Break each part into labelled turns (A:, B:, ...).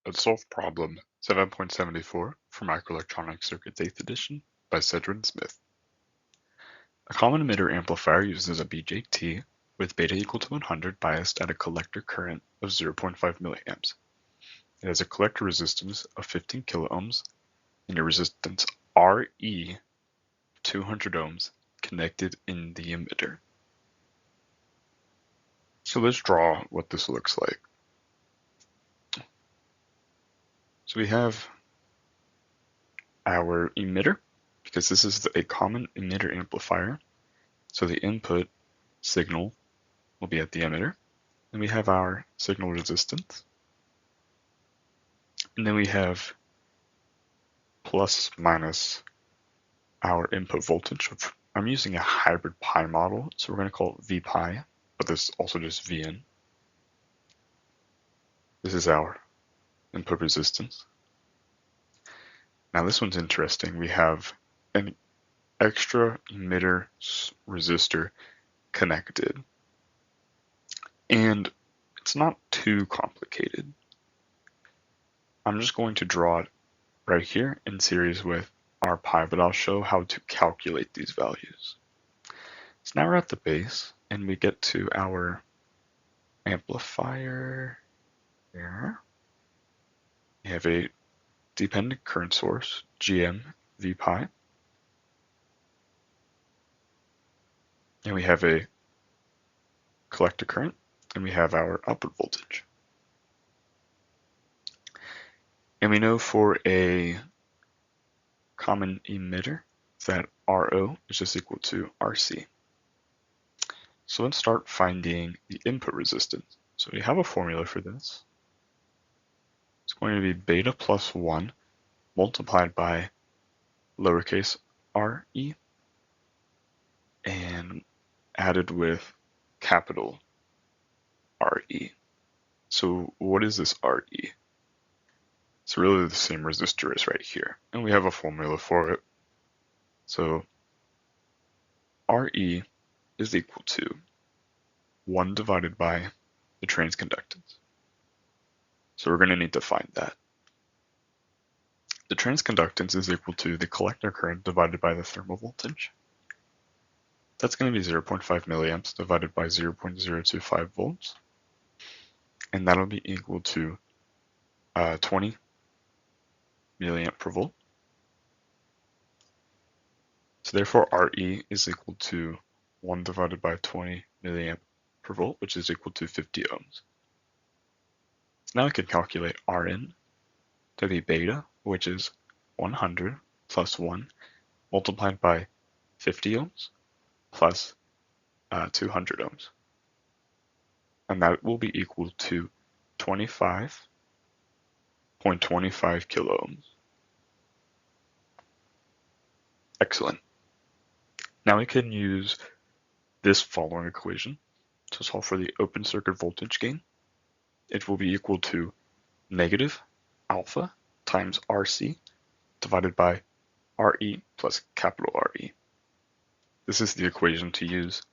A: Let's solve problem 7.74 for Microelectronic Circuits 8th edition by Sedra and Smith. A common emitter amplifier uses a BJT with beta equal to 100 biased at a collector current of 0.5 milliamps. It has a collector resistance of 15 kiloohms and a resistance RE 200 ohms connected in the emitter. So let's draw what this looks like. So we have our emitter, because this is a common emitter amplifier. So the input signal will be at the emitter. And we have our signal resistance. And then we have plus minus our input voltage. I'm using a hybrid pi model, so we're going to call it V pi, but this is also just Vn. This is our input resistance. Now this one's interesting. We have an extra emitter resistor connected. And it's not too complicated. I'm just going to draw it right here in series with our pi, but I'll show how to calculate these values. So now we're at the base and we get to our amplifier here. We have a dependent current source, GM V pi. And we have a collector current, and we have our output voltage. And we know for a common emitter that RO is just equal to RC. So let's start finding the input resistance. So we have a formula for this. It's going to be beta plus 1 multiplied by lowercase re and added with capital Re. So what is this Re? It's really the same resistor as right here, and we have a formula for it. So Re is equal to 1 divided by the transconductance. So we're going to need to find that. The transconductance is equal to the collector current divided by the thermal voltage. That's going to be 0.5 milliamps divided by 0.025 volts. And that'll be equal to 20 milliamp per volt. So therefore Re is equal to 1 divided by 20 milliamp per volt, which is equal to 50 ohms. So now I can calculate Rn to be beta, which is 100 plus 1 multiplied by 50 ohms plus 200 ohms. And that will be equal to 25.25 kiloohms. Excellent. Now we can use this following equation to solve for the open circuit voltage gain. It will be equal to negative alpha times RC divided by RE plus capital RE. This is the equation to use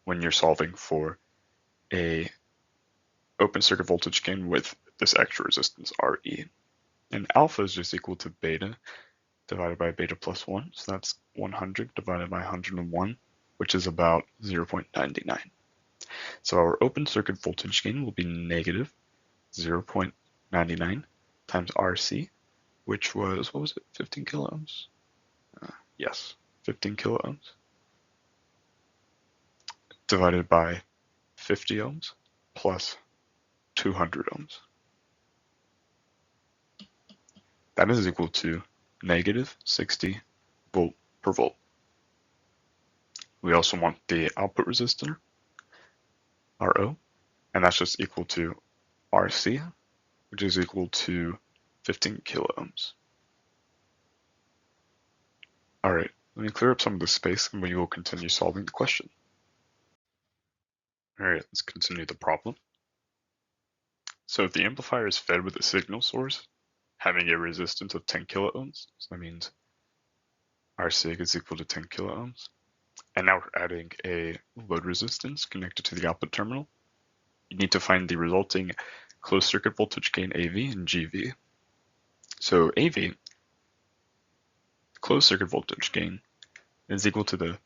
A: when you're solving for a open circuit voltage gain with this extra resistance RE. And alpha is just equal to beta divided by beta plus 1. So that's 100 divided by 101, which is about 0.99. So our open circuit voltage gain will be negative 0.99 times RC, which was, what was it, 15 kiloohms? Yes, 15 kiloohms divided by 50 ohms plus 200 ohms. That is equal to negative 60 volt per volt. We also want the output resistor, RO, and that's just equal to RC, which is equal to 15 kiloohms. All right, let me clear up some of the space and we will continue solving the question. All right, let's continue the problem. So if the amplifier is fed with a signal source having a resistance of 10 kiloohms, so that means our sig is equal to 10 kiloohms, and now we're adding a load resistance connected to the output terminal, you need to find the resulting closed circuit voltage gain AV and GV. So AV, closed circuit voltage gain, is equal to the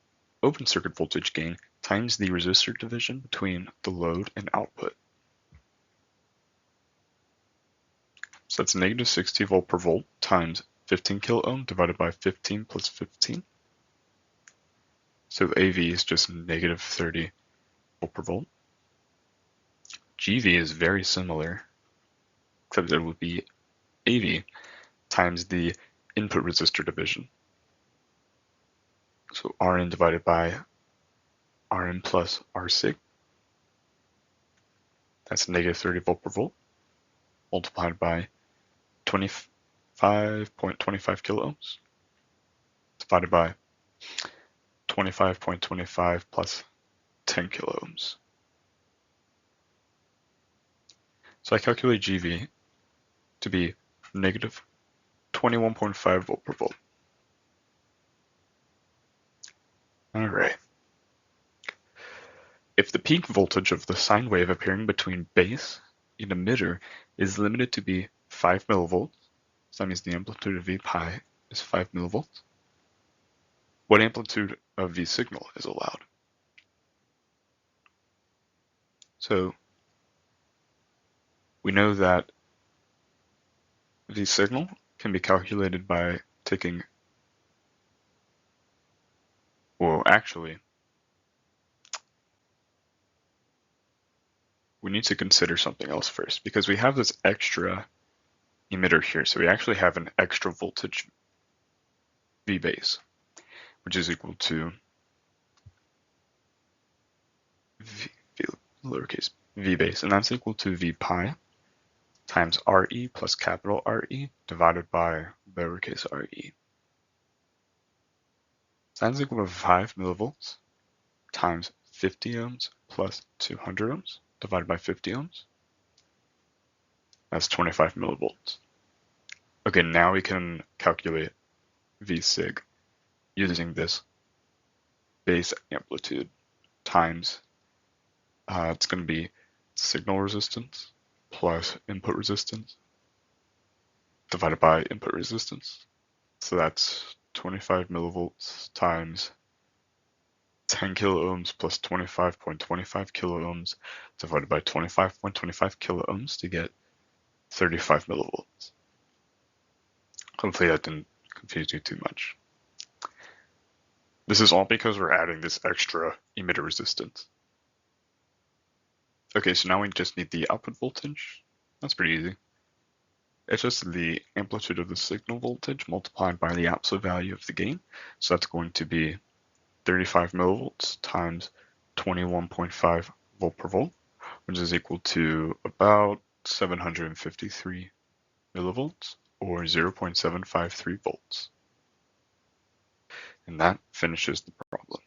A: open circuit voltage gain times the resistor division between the load and output. So that's negative 60 volt per volt times 15 kilo ohm divided by 15 plus 15. So AV is just negative 30 volt per volt. GV is very similar, except it would be AV times the input resistor division. So Rn divided by Rn plus Rsig. That's negative 30 volt per volt multiplied by 25.25 kilo ohms divided by 25.25 plus 10 kilo ohms. So I calculate GV to be negative 21.5 volt per volt. All right. If the peak voltage of the sine wave appearing between base and emitter is limited to be 5 millivolts, so that means the amplitude of V pi is 5 millivolts, what amplitude of V signal is allowed? So we know that V signal can be calculated by taking, well, actually, we need to consider something else first, because we have this extra emitter here. So we actually have an extra voltage V base, which is equal to lowercase v base, and that's equal to V pi times Re plus capital Re divided by lowercase re. So that's equal to 5 millivolts times 50 ohms plus 200 ohms divided by 50 ohms. That's 25 millivolts. Okay, now we can calculate V sig using this base amplitude times, it's going to be signal resistance plus input resistance divided by input resistance. So that's 25 millivolts times 10 kilo ohms plus 25.25 kilo ohms divided by 25.25 kilo ohms to get 35 millivolts. Hopefully that didn't confuse you too much. This is all because we're adding this extra emitter resistance. Okay, so now we just need the output voltage. That's pretty easy. It's just the amplitude of the signal voltage multiplied by the absolute value of the gain. So that's going to be 35 millivolts times 21.5 volt per volt, which is equal to about 753 millivolts or 0.753 volts. And that finishes the problem.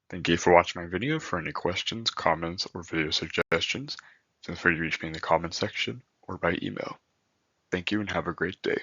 A: Thank you for watching my video. For any questions, comments, or video suggestions, feel free to reach me in the comment section or by email. Thank you and have a great day.